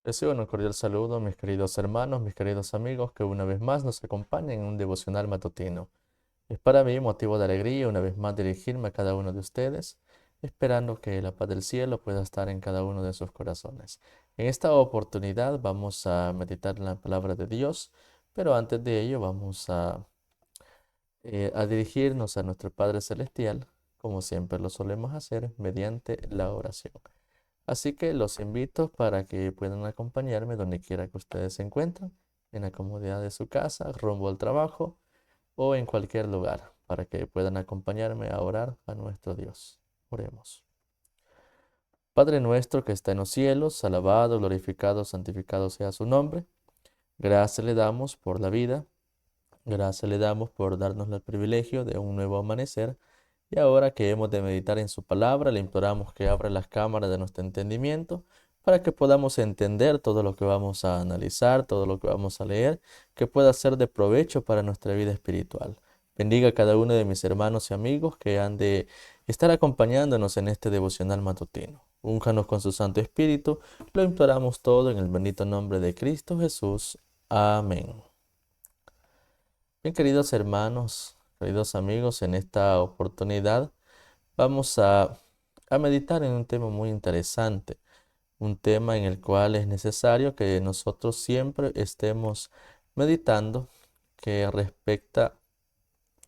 Recibo un cordial saludo, mis queridos hermanos, mis queridos amigos, que una vez más nos acompañan en un devocional matutino. Es para mí motivo de alegría una vez más dirigirme a cada uno de ustedes, esperando que la paz del cielo pueda estar en cada uno de sus corazones. En esta oportunidad vamos a meditar en la palabra de Dios, pero antes de ello vamos a dirigirnos a nuestro Padre Celestial, como siempre lo solemos hacer, mediante la oración. Así que los invito para que puedan acompañarme donde quiera que ustedes se encuentren, en la comodidad de su casa, rumbo al trabajo o en cualquier lugar, para que puedan acompañarme a orar a nuestro Dios. Oremos. Padre nuestro que está en los cielos, alabado, glorificado, santificado sea su nombre. Gracias le damos por la vida, gracias le damos por darnos el privilegio de un nuevo amanecer. Y ahora que hemos de meditar en su palabra, le imploramos que abra las cámaras de nuestro entendimiento para que podamos entender todo lo que vamos a analizar, todo lo que vamos a leer, que pueda ser de provecho para nuestra vida espiritual. Bendiga a cada uno de mis hermanos y amigos que han de estar acompañándonos en este devocional matutino. Únjanos con su Santo Espíritu, lo imploramos todo en el bendito nombre de Cristo Jesús. Amén. Bien, queridos hermanos, queridos amigos, en esta oportunidad vamos a meditar en un tema muy interesante, un tema en el cual es necesario que nosotros siempre estemos meditando, que respecta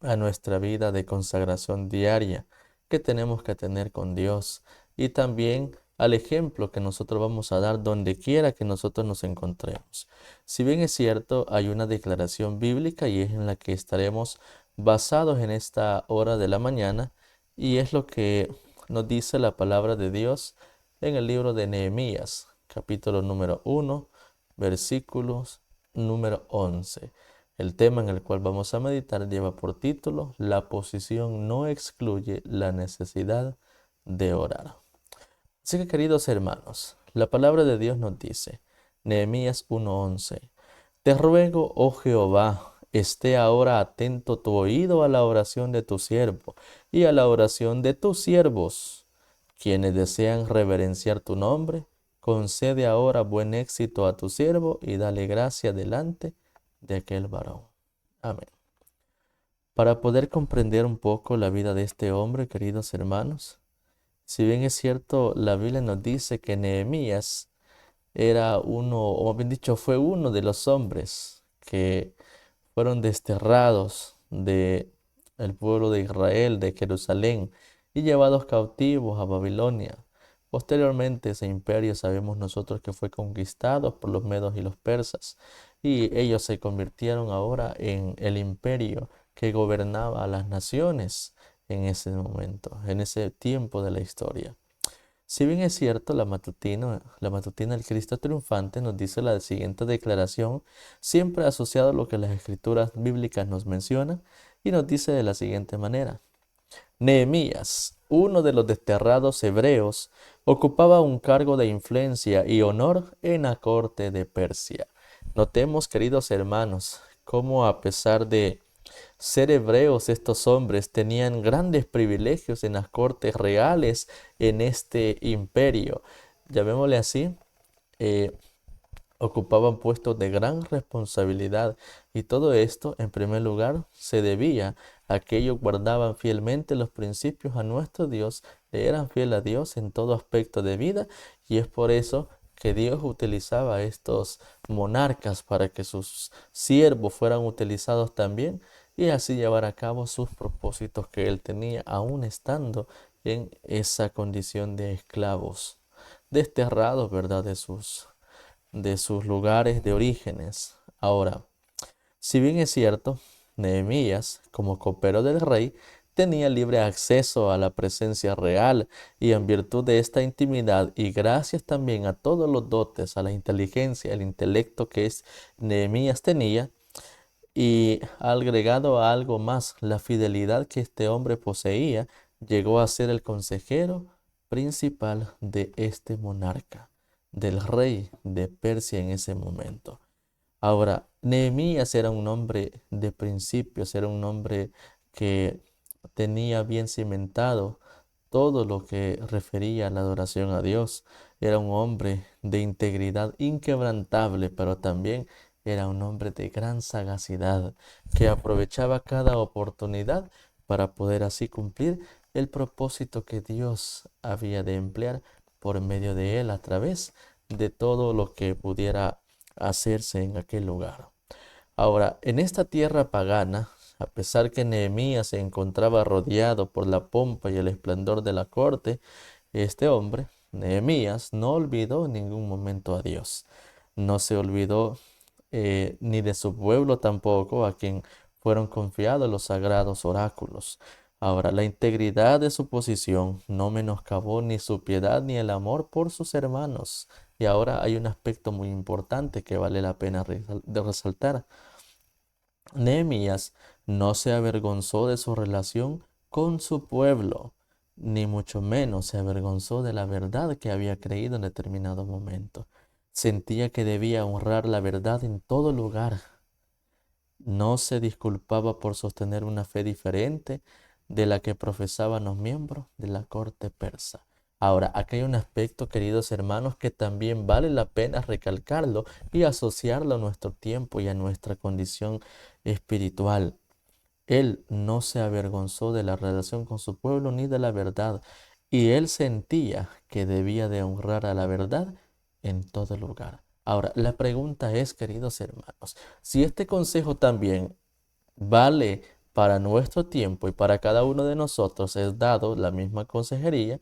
a nuestra vida de consagración diaria que tenemos que tener con Dios y también al ejemplo que nosotros vamos a dar donde quiera que nosotros nos encontremos. Si bien es cierto, hay una declaración bíblica y es en la que estaremos basados en esta hora de la mañana y es lo que nos dice la palabra de Dios en el libro de Nehemías, capítulo número 1, versículos número 11. El tema en el cual vamos a meditar lleva por título: La posición no excluye la necesidad de orar. Así que, queridos hermanos, la palabra de Dios nos dice, Nehemías 1:11, Te ruego, oh Jehová, esté ahora atento tu oído a la oración de tu siervo y a la oración de tus siervos, quienes desean reverenciar tu nombre. Concede ahora buen éxito a tu siervo y dale gracia delante de aquel varón. Amén. Para poder comprender un poco la vida de este hombre, queridos hermanos, si bien es cierto, la Biblia nos dice que Nehemías era uno, o más bien dicho, fue uno de los hombres que fueron desterrados de el pueblo de Israel, de Jerusalén, y llevados cautivos a Babilonia. Posteriormente, ese imperio sabemos nosotros que fue conquistado por los medos y los persas, y ellos se convirtieron ahora en el imperio que gobernaba a las naciones en ese momento, en ese tiempo de la historia. Si bien es cierto, la matutina del Cristo triunfante nos dice la siguiente declaración, siempre asociado a lo que las escrituras bíblicas nos mencionan, y nos dice de la siguiente manera. Nehemías, uno de los desterrados hebreos, ocupaba un cargo de influencia y honor en la corte de Persia. Notemos, queridos hermanos, cómo a pesar de ser hebreos, estos hombres tenían grandes privilegios en las cortes reales en este imperio. Llamémosle así, eh, ocupaban puestos de gran responsabilidad y todo esto, en primer lugar, se debía a que ellos guardaban fielmente los principios a nuestro Dios, le eran fiel a Dios en todo aspecto de vida y es por eso que Dios utilizaba a estos monarcas para que sus siervos fueran utilizados también y así llevar a cabo sus propósitos que él tenía, aún estando en esa condición de esclavos, desterrados, ¿verdad?, de sus lugares de orígenes. Ahora, si bien es cierto, Nehemías, como copero del rey, tenía libre acceso a la presencia real y en virtud de esta intimidad y gracias también a todos los dotes, a la inteligencia, el intelecto que Nehemías tenía, y agregado a algo más, la fidelidad que este hombre poseía, llegó a ser el consejero principal de este monarca, del rey de Persia en ese momento. Ahora, Nehemías era un hombre de principios, era un hombre que tenía bien cimentado todo lo que refería a la adoración a Dios. Era un hombre de integridad inquebrantable, pero también era un hombre de gran sagacidad, que aprovechaba cada oportunidad para poder así cumplir el propósito que Dios había de emplear por medio de él a través de todo lo que pudiera hacerse en aquel lugar. Ahora, en esta tierra pagana, a pesar que Nehemías se encontraba rodeado por la pompa y el esplendor de la corte, este hombre, Nehemías, no olvidó en ningún momento a Dios. No se olvidó ni de su pueblo tampoco, a quien fueron confiados los sagrados oráculos. Ahora, la integridad de su posición no menoscabó ni su piedad ni el amor por sus hermanos. Y ahora hay un aspecto muy importante que vale la pena de resaltar. Nehemías no se avergonzó de su relación con su pueblo, ni mucho menos se avergonzó de la verdad que había creído en determinado momento. Sentía que debía honrar la verdad en todo lugar. No se disculpaba por sostener una fe diferente de la que profesaban los miembros de la corte persa. Ahora, aquí hay un aspecto, queridos hermanos, que también vale la pena recalcarlo y asociarlo a nuestro tiempo y a nuestra condición espiritual. Él no se avergonzó de la relación con su pueblo ni de la verdad, y él sentía que debía de honrar a la verdad en todo lugar. Ahora, la pregunta es, queridos hermanos, si este consejo también vale para nuestro tiempo y para cada uno de nosotros es dado la misma consejería,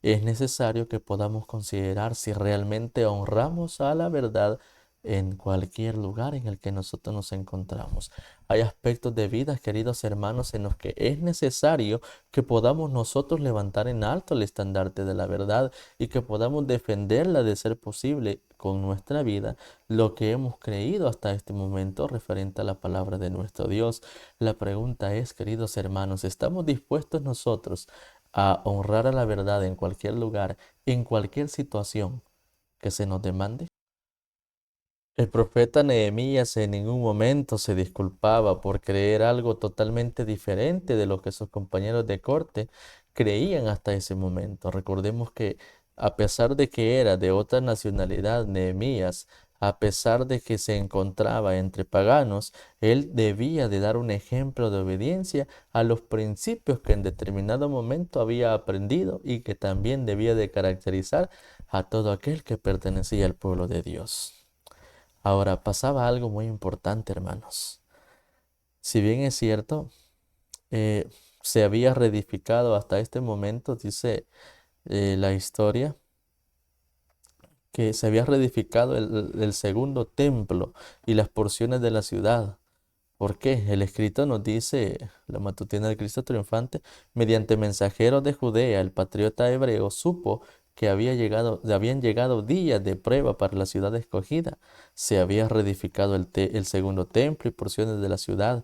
es necesario que podamos considerar si realmente honramos a la verdad en cualquier lugar en el que nosotros nos encontramos. Hay aspectos de vida, queridos hermanos, en los que es necesario que podamos nosotros levantar en alto el estandarte de la verdad y que podamos defenderla de ser posible con nuestra vida, lo que hemos creído hasta este momento referente a la palabra de nuestro Dios. La pregunta es, queridos hermanos, ¿estamos dispuestos nosotros a honrar a la verdad en cualquier lugar, en cualquier situación que se nos demande? El profeta Nehemías en ningún momento se disculpaba por creer algo totalmente diferente de lo que sus compañeros de corte creían hasta ese momento. Recordemos que a pesar de que era de otra nacionalidad, Nehemías, a pesar de que se encontraba entre paganos, él debía de dar un ejemplo de obediencia a los principios que en determinado momento había aprendido y que también debía de caracterizar a todo aquel que pertenecía al pueblo de Dios. Ahora, pasaba algo muy importante, hermanos. Si bien es cierto, se había reedificado hasta este momento, dice la historia, que se había reedificado el segundo templo y las porciones de la ciudad. ¿Por qué? El escrito nos dice, la matutina del Cristo triunfante, mediante mensajeros de Judea, el patriota hebreo supo que habían llegado días de prueba para la ciudad escogida. Se había reedificado el segundo templo y porciones de la ciudad,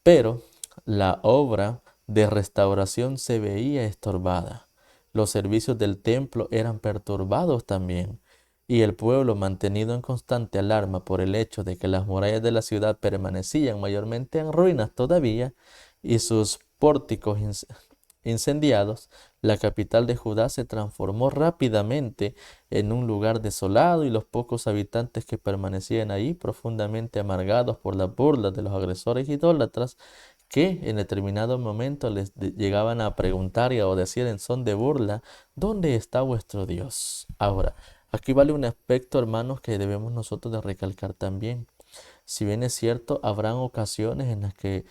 pero la obra de restauración se veía estorbada. Los servicios del templo eran perturbados también, y el pueblo, mantenido en constante alarma por el hecho de que las murallas de la ciudad permanecían mayormente en ruinas todavía y sus pórticos incendiados, la capital de Judá se transformó rápidamente en un lugar desolado y los pocos habitantes que permanecían ahí, profundamente amargados por las burlas de los agresores idólatras, que en determinado momento llegaban a preguntar o decir en son de burla, ¿dónde está vuestro Dios? Ahora, aquí vale un aspecto, hermanos, que debemos nosotros de recalcar también. Si bien es cierto, habrán ocasiones en las que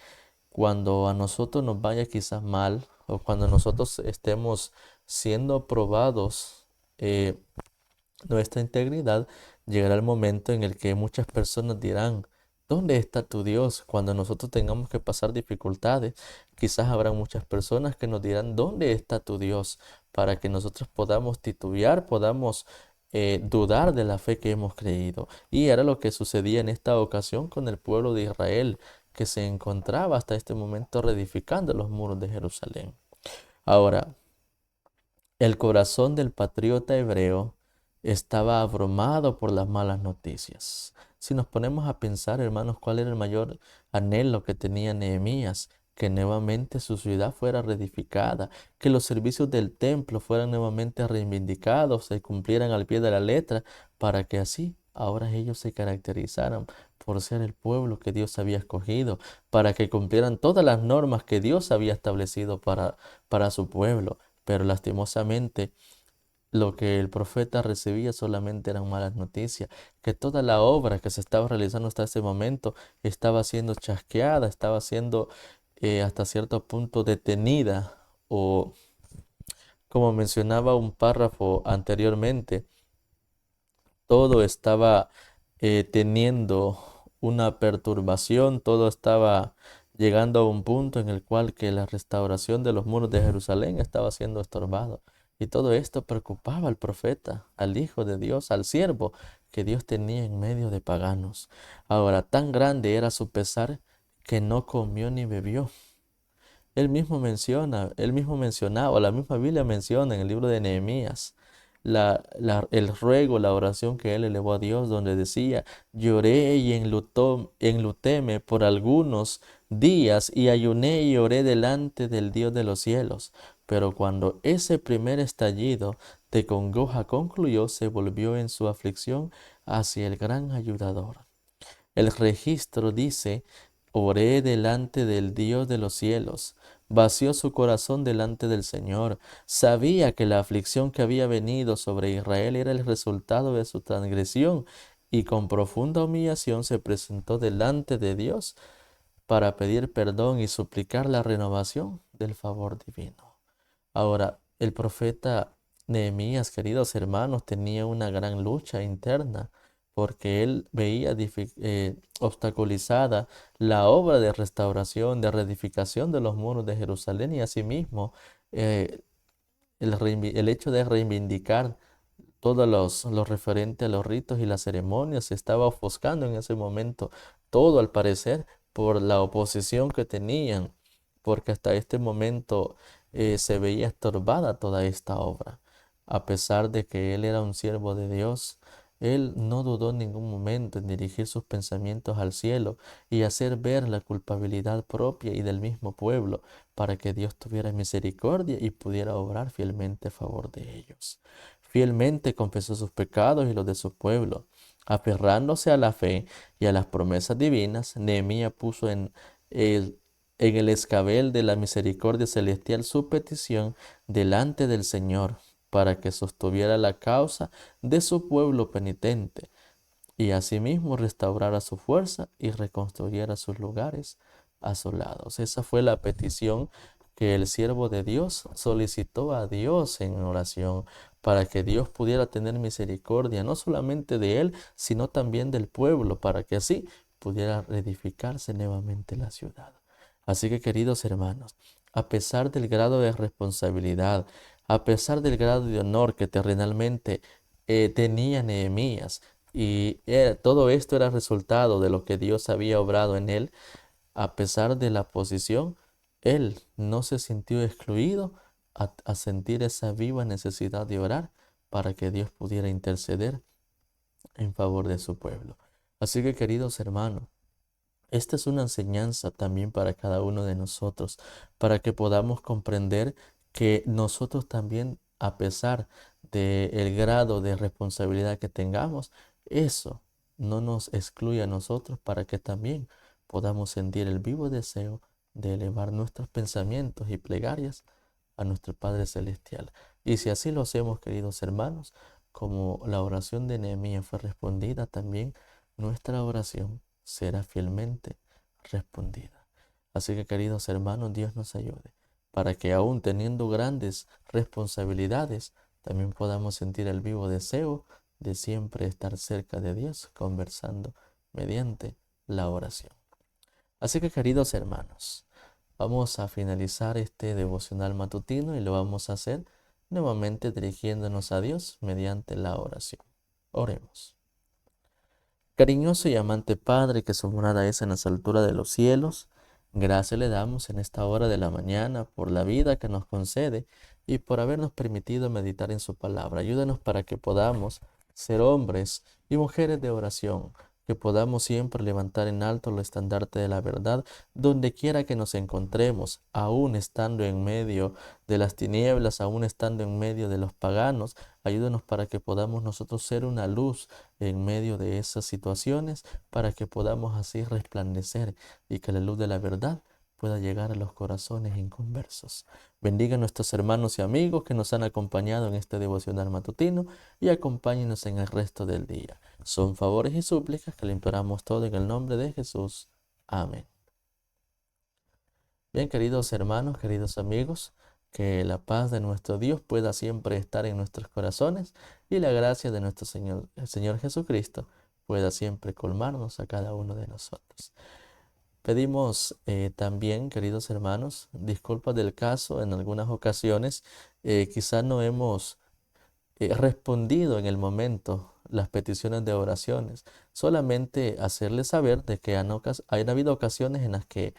cuando a nosotros nos vaya quizás mal o cuando nosotros estemos siendo probados nuestra integridad, llegará el momento en el que muchas personas dirán, ¿dónde está tu Dios? Cuando nosotros tengamos que pasar dificultades, quizás habrá muchas personas que nos dirán, ¿dónde está tu Dios? Para que nosotros podamos titubear, podamos dudar de la fe que hemos creído. Y era lo que sucedía en esta ocasión con el pueblo de Israel, que se encontraba hasta este momento reedificando los muros de Jerusalén. Ahora, el corazón del patriota hebreo estaba abrumado por las malas noticias. Si nos ponemos a pensar, hermanos, cuál era el mayor anhelo que tenía Nehemías, que nuevamente su ciudad fuera reedificada, que los servicios del templo fueran nuevamente reivindicados, se cumplieran al pie de la letra, para que así ahora ellos se caracterizaran por ser el pueblo que Dios había escogido, para que cumplieran todas las normas que Dios había establecido para su pueblo. Pero lastimosamente, lo que el profeta recibía solamente eran malas noticias, que toda la obra que se estaba realizando hasta ese momento estaba siendo chasqueada, estaba siendo hasta cierto punto detenida, o como mencionaba un párrafo anteriormente, todo estaba teniendo una perturbación, todo estaba llegando a un punto en el cual que la restauración de los muros de Jerusalén estaba siendo estorbado. Y todo esto preocupaba al profeta, al Hijo de Dios, al siervo que Dios tenía en medio de paganos. Ahora, tan grande era su pesar que no comió ni bebió. Él mismo mencionaba, la misma Biblia menciona en el libro de Nehemías, el ruego, la oración que él elevó a Dios, donde decía: lloré y enlutéme por algunos días y ayuné y oré delante del Dios de los cielos. Pero cuando ese primer estallido de congoja concluyó, se volvió en su aflicción hacia el gran ayudador. El registro dice: oré delante del Dios de los cielos. Vació su corazón delante del Señor. Sabía que la aflicción que había venido sobre Israel era el resultado de su transgresión, y con profunda humillación se presentó delante de Dios para pedir perdón y suplicar la renovación del favor divino. Ahora, el profeta Nehemías, queridos hermanos, tenía una gran lucha interna, porque él veía obstaculizada la obra de restauración, de reedificación de los muros de Jerusalén, y asimismo eh, el hecho de reivindicar todos lo referente a los ritos y las ceremonias se estaba ofuscando en ese momento, todo al parecer por la oposición que tenían, porque hasta este momento se veía estorbada toda esta obra. A pesar de que él era un siervo de Dios, él no dudó en ningún momento en dirigir sus pensamientos al cielo y hacer ver la culpabilidad propia y del mismo pueblo, para que Dios tuviera misericordia y pudiera obrar fielmente a favor de ellos. Fielmente confesó sus pecados y los de su pueblo. Aferrándose a la fe y a las promesas divinas, Nehemías puso el, en el escabel de la misericordia celestial su petición delante del Señor, para que sostuviera la causa de su pueblo penitente, y asimismo restaurara su fuerza y reconstruyera sus lugares asolados. Esa fue la petición que el siervo de Dios solicitó a Dios en oración, para que Dios pudiera tener misericordia no solamente de él, sino también del pueblo, para que así pudiera reedificarse nuevamente la ciudad. Así que, queridos hermanos, a pesar del grado de responsabilidad, a pesar del grado de honor que terrenalmente tenía Nehemías, y todo esto era resultado de lo que Dios había obrado en él, a pesar de la posición, él no se sintió excluido a sentir esa viva necesidad de orar para que Dios pudiera interceder en favor de su pueblo. Así que, queridos hermanos, esta es una enseñanza también para cada uno de nosotros, para que podamos comprender que nosotros también, a pesar del grado de responsabilidad que tengamos, eso no nos excluye a nosotros, para que también podamos sentir el vivo deseo de elevar nuestros pensamientos y plegarias a nuestro Padre Celestial. Y si así lo hacemos, queridos hermanos, como la oración de Nehemías fue respondida, también nuestra oración será fielmente respondida. Así que, queridos hermanos, Dios nos ayude para que, aún teniendo grandes responsabilidades, también podamos sentir el vivo deseo de siempre estar cerca de Dios, conversando mediante la oración. Así que, queridos hermanos, vamos a finalizar este devocional matutino, y lo vamos a hacer nuevamente dirigiéndonos a Dios mediante la oración. Oremos. Cariñoso y amante Padre, que su morada es en las alturas de los cielos, gracias le damos en esta hora de la mañana por la vida que nos concede y por habernos permitido meditar en su palabra. Ayúdanos para que podamos ser hombres y mujeres de oración, que podamos siempre levantar en alto el estandarte de la verdad, donde quiera que nos encontremos, aún estando en medio de las tinieblas, aún estando en medio de los paganos. Ayúdanos para que podamos nosotros ser una luz en medio de esas situaciones, para que podamos así resplandecer y que la luz de la verdad pueda llegar a los corazones inconversos. Bendiga a nuestros hermanos y amigos que nos han acompañado en este devocional matutino y acompáñenos en el resto del día. Son favores y súplicas que le imploramos todo en el nombre de Jesús. Amén. Bien, queridos hermanos, queridos amigos, que la paz de nuestro Dios pueda siempre estar en nuestros corazones y la gracia de nuestro Señor, el Señor Jesucristo, pueda siempre colmarnos a cada uno de nosotros. Pedimos también, queridos hermanos, disculpas del caso. En algunas ocasiones quizás no hemos respondido en el momento las peticiones de oraciones. Solamente hacerles saber de que han habido ocasiones en las que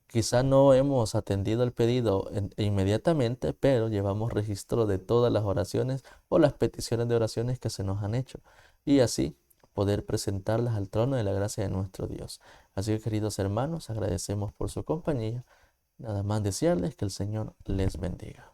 quizá no hemos atendido el pedido inmediatamente, pero llevamos registro de todas las oraciones o las peticiones de oraciones que se nos han hecho. Y así poder presentarlas al trono de la gracia de nuestro Dios. Así que, queridos hermanos, agradecemos por su compañía. Nada más desearles que el Señor les bendiga.